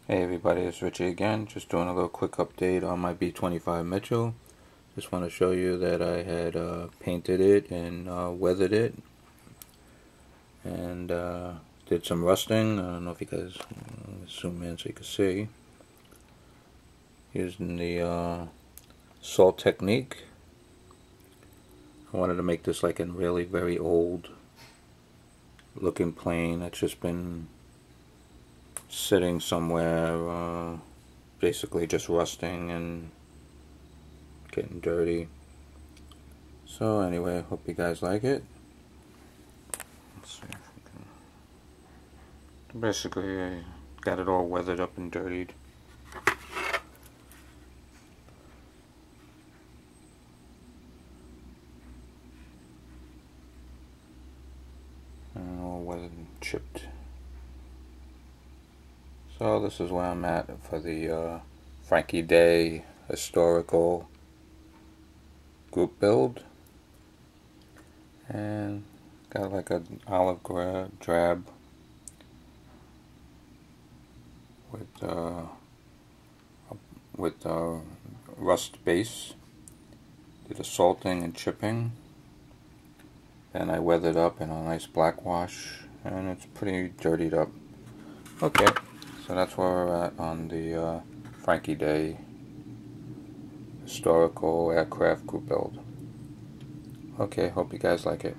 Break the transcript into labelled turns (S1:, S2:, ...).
S1: Hey everybody, it's Richie again. Just doing a little quick update on my B25 Mitchell. Just want to show you that I had painted it and weathered it and did some rusting. I don't know if you guys zoom in so you can see. Using the salt technique. I wanted to make this like a really very old looking plane that's just been sitting somewhere, basically just rusting and getting dirty. So anyway, hope you guys like it. Let's see if we can. Basically, I got it all weathered up and dirtied. And all weathered and chipped. So this is where I'm at for the Frankie Day historical group build. And got like an olive drab with rust base. Did a salting and chipping. Then I weathered up in a nice black wash, and it's pretty dirtied up. Okay, so that's where we're at on the Frankie Day historical aircraft group build. Okay, hope you guys like it.